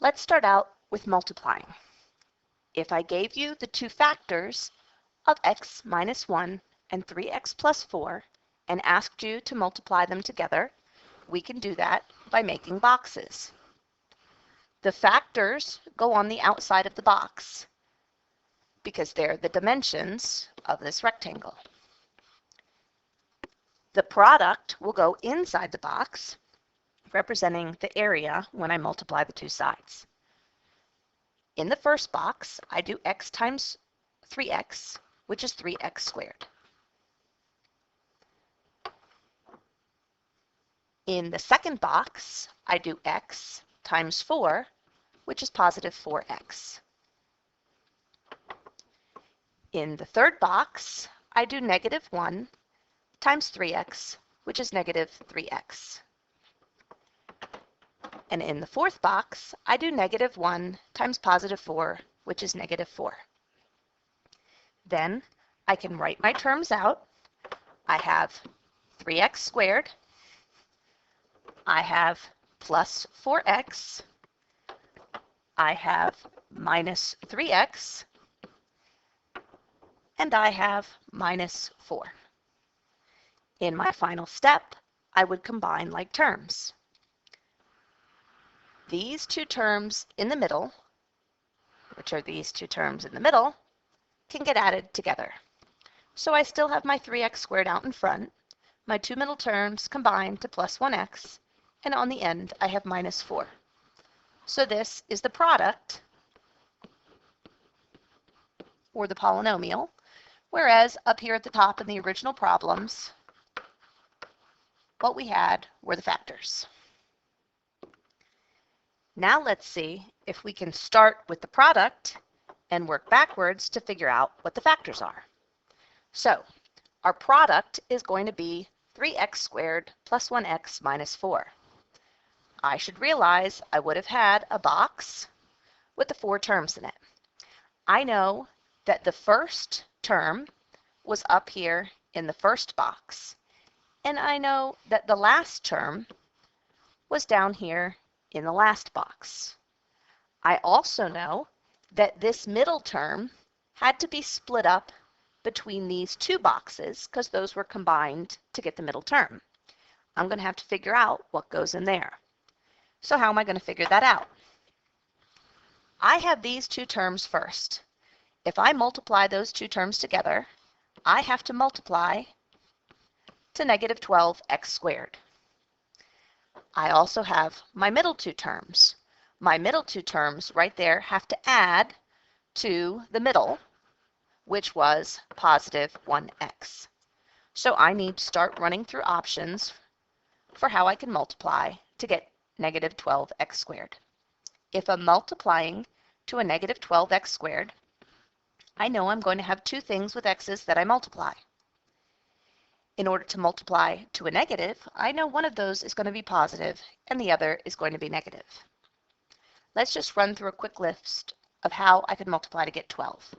Let's start out with multiplying. If I gave you the two factors of x minus 1 and 3x plus 4 and asked you to multiply them together, we can do that by making boxes. The factors go on the outside of the box because they're the dimensions of this rectangle. The product will go inside the box, representing the area when I multiply the two sides. In the first box, I do x times 3x, which is 3x squared. In the second box, I do x times 4, which is positive 4x. In the third box, I do negative 1 times 3x, which is negative 3x. And in the fourth box, I do negative 1 times positive 4, which is negative 4. Then I can write my terms out. I have 3x squared. I have plus 4x. I have minus 3x. And I have minus 4. In my final step, I would combine like terms. These two terms in the middle, which are these two terms in the middle, can get added together. So I still have my 3x squared out in front, my two middle terms combine to plus 1x, and on the end I have minus 4. So this is the product, or the polynomial, whereas up here at the top in the original problems, what we had were the factors. Now let's see if we can start with the product and work backwards to figure out what the factors are. So our product is going to be 3x squared plus 1x minus 4. I should realize I would have had a box with the 4 terms in it. I know that the first term was up here in the first box, and I know that the last term was down here in the last box. I also know that this middle term had to be split up between these two boxes because those were combined to get the middle term. I'm going to have to figure out what goes in there. So how am I going to figure that out? I have these two terms first. If I multiply those two terms together, I have to multiply to negative 12x squared. I also have my middle two terms. My middle two terms right there have to add to the middle, which was positive 1x. So I need to start running through options for how I can multiply to get negative 12x squared. If I'm multiplying to a negative 12x squared, I know I'm going to have two things with x's that I multiply. In order to multiply to a negative, I know one of those is going to be positive and the other is going to be negative. Let's just run through a quick list of how I could multiply to get 12.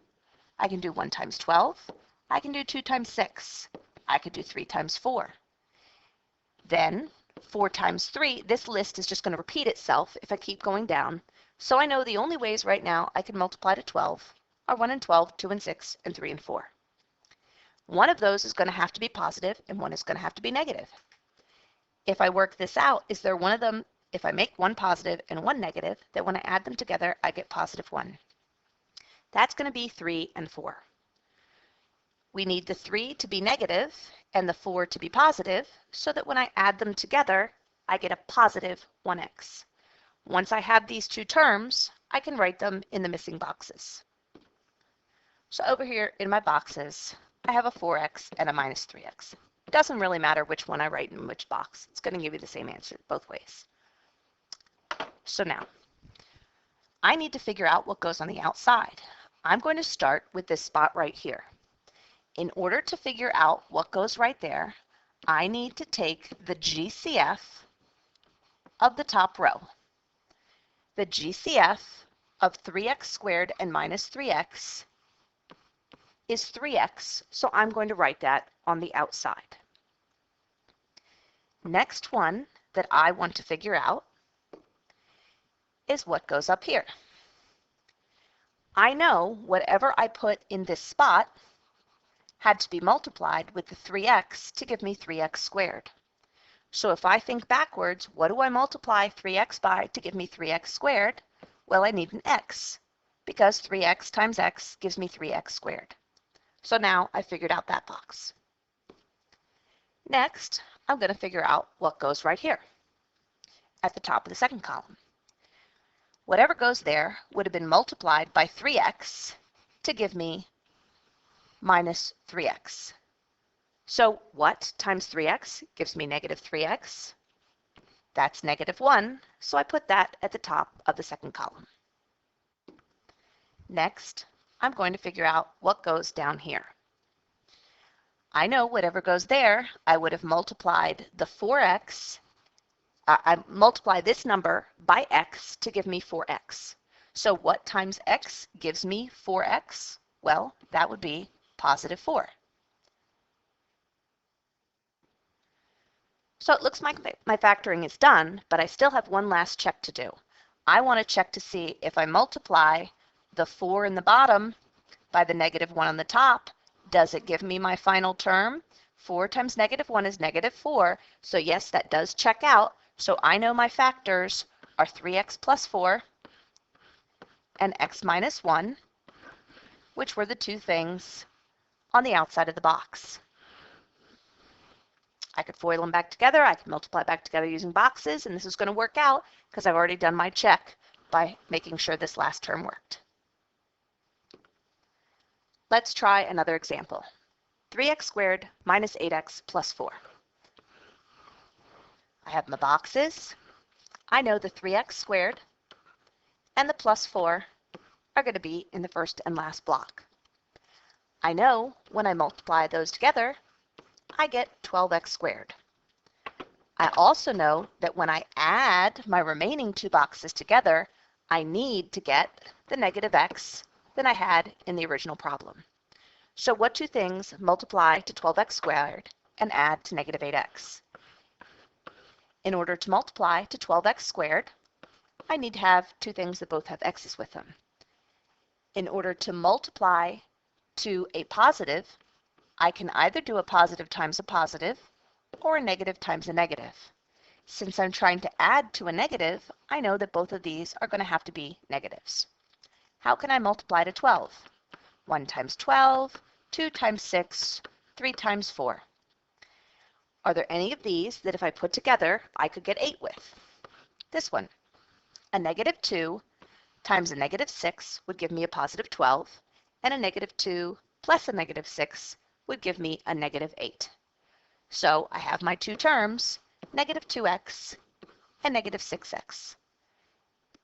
I can do 1 times 12. I can do 2 times 6. I could do 3 times 4. Then 4 times 3, this list is just going to repeat itself if I keep going down. So I know the only ways right now I can multiply to 12 are 1 and 12, 2 and 6, and 3 and 4. One of those is going to have to be positive and one is going to have to be negative. If I work this out, is there one of them, if I make one positive and one negative, that when I add them together, I get positive 1. That's going to be 3 and 4. We need the 3 to be negative and the 4 to be positive so that when I add them together, I get a positive 1x. Once I have these two terms, I can write them in the missing boxes. So over here in my boxes, I have a 4x and a minus 3x. It doesn't really matter which one I write in which box. It's going to give you the same answer both ways. So now, I need to figure out what goes on the outside. I'm going to start with this spot right here. In order to figure out what goes right there, I need to take the GCF of the top row. The GCF of 3x squared and minus 3x is 3x, so I'm going to write that on the outside. Next one that I want to figure out is what goes up here. I know whatever I put in this spot had to be multiplied with the 3x to give me 3x squared. So if I think backwards, what do I multiply 3x by to give me 3x squared? Well, I need an x, because 3x times x gives me 3x squared. So now I figured out that box. Next, I'm going to figure out what goes right here at the top of the second column. Whatever goes there would have been multiplied by 3x to give me minus 3x. So what times 3x gives me negative 3x? That's negative 1, so I put that at the top of the second column. Next, I'm going to figure out what goes down here. I know whatever goes there, I would have multiplied the 4x. I multiply this number by x to give me 4x. So what times x gives me 4x? Well, that would be positive 4. So it looks like my factoring is done, but I still have one last check to do. I want to check to see if I multiply the 4 in the bottom by the negative 1 on the top, does it give me my final term? 4 times negative 1 is negative 4, so yes, that does check out. So I know my factors are 3x plus 4 and x minus 1, which were the two things on the outside of the box. I could FOIL them back together, I could multiply back together using boxes, and this is going to work out because I've already done my check by making sure this last term worked. Let's try another example. 3x squared minus 8x plus 4. I have my boxes. I know the 3x squared and the plus 4 are going to be in the first and last block. I know when I multiply those together, I get 12x squared. I also know that when I add my remaining two boxes together, I need to get the negative x than I had in the original problem. So what two things multiply to 12x squared and add to negative 8x? In order to multiply to 12x squared, I need to have two things that both have x's with them. In order to multiply to a positive, I can either do a positive times a positive or a negative times a negative. Since I'm trying to add to a negative, I know that both of these are going to have to be negatives. How can I multiply to 12? 1 times 12, 2 times 6, 3 times 4. Are there any of these that if I put together, I could get 8 with? This one. A negative 2 times a negative 6 would give me a positive 12, and a negative 2 plus a negative 6 would give me a negative 8. So I have my two terms, negative 2x and negative 6x.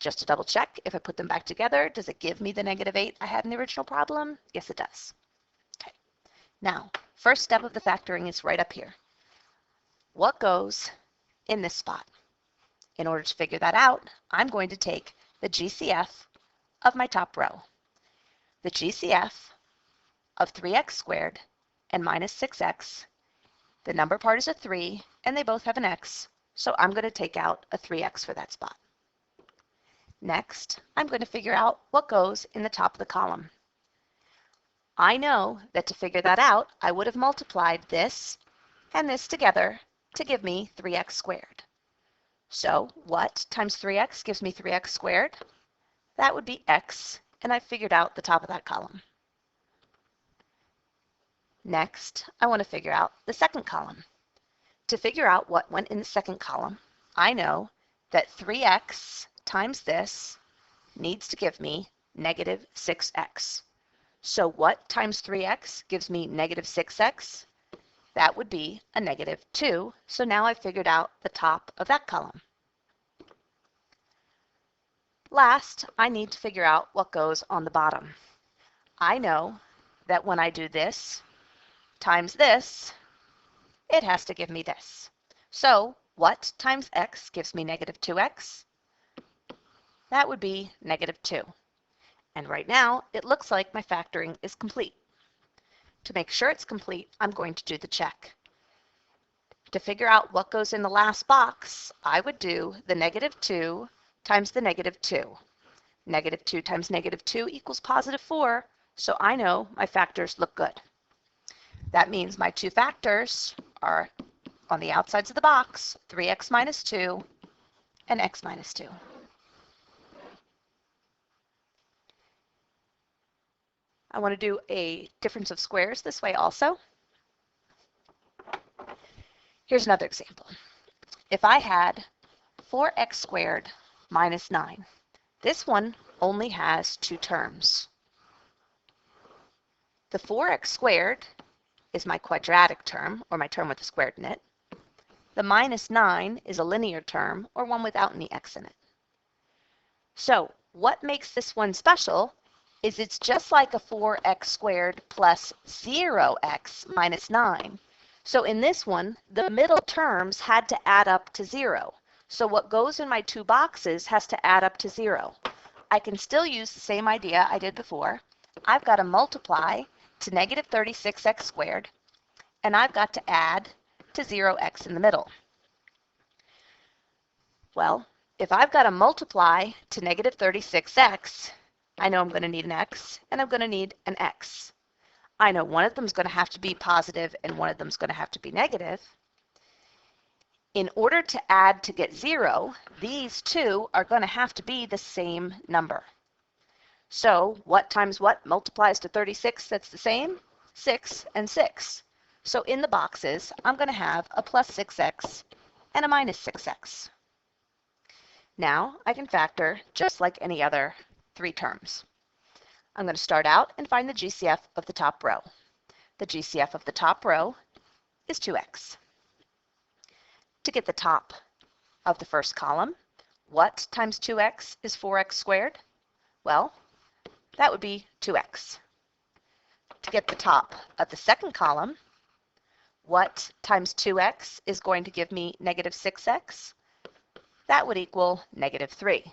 Just to double check, if I put them back together, does it give me the negative 8 I had in the original problem? Yes, it does. Okay. Now, first step of the factoring is right up here. What goes in this spot? In order to figure that out, I'm going to take the GCF of my top row. The GCF of 3x squared and minus 6x, the number part is a 3, and they both have an x, so I'm going to take out a 3x for that spot. Next, I'm going to figure out what goes in the top of the column. I know that to figure that out, I would have multiplied this and this together to give me 3x squared. So what times 3x gives me 3x squared? That would be x, and I figured out the top of that column. Next, I want to figure out the second column. To figure out what went in the second column, I know that 3x times this needs to give me negative 6x. So what times 3x gives me negative 6x? That would be a negative 2. So now I've figured out the top of that column. Last, I need to figure out what goes on the bottom. I know that when I do this times this, it has to give me this. So what times x gives me negative 2x? That would be negative 2. And right now, it looks like my factoring is complete. To make sure it's complete, I'm going to do the check. To figure out what goes in the last box, I would do the negative 2 times the negative 2. Negative 2 times negative 2 equals positive 4, so I know my factors look good. That means my two factors are on the outsides of the box, 3x minus 2 and x minus 2. I want to do a difference of squares this way also. Here's another example. If I had 4x squared minus 9, this one only has two terms. The 4x squared is my quadratic term, or my term with a squared in it. The minus 9 is a linear term, or one without any x in it. So what makes this one special is it's just like a 4x squared plus 0x minus 9. So in this one, the middle terms had to add up to 0. So what goes in my two boxes has to add up to 0. I can still use the same idea I did before. I've got to multiply to negative 36x squared, and I've got to add to 0x in the middle. Well, if I've got to multiply to negative 36x, I know I'm going to need an x, and I'm going to need an x. I know one of them is going to have to be positive, and one of them is going to have to be negative. In order to add to get 0, these two are going to have to be the same number. So what times what multiplies to 36 that's the same? 6 and 6. So in the boxes, I'm going to have a plus 6x and a minus 6x. Now I can factor just like any other three terms. I'm going to start out and find the GCF of the top row. The GCF of the top row is 2x. To get the top of the first column, what times 2x is 4x squared? Well, that would be 2x. To get the top of the second column, what times 2x is going to give me negative 6x? That would equal negative 3.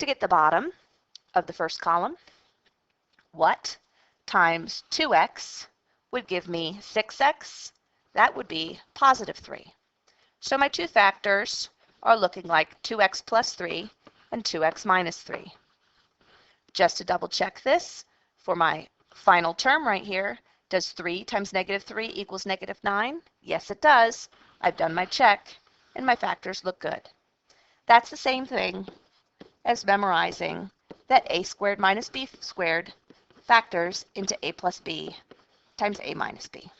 To get the bottom of the first column, what times 2x would give me 6x? That would be positive 3. So my two factors are looking like 2x plus 3 and 2x minus 3. Just to double check this, for my final term right here, does 3 times negative 3 equals negative 9? Yes, it does. I've done my check, and my factors look good. That's the same thing as memorizing that a squared minus b squared factors into a plus b times a minus b.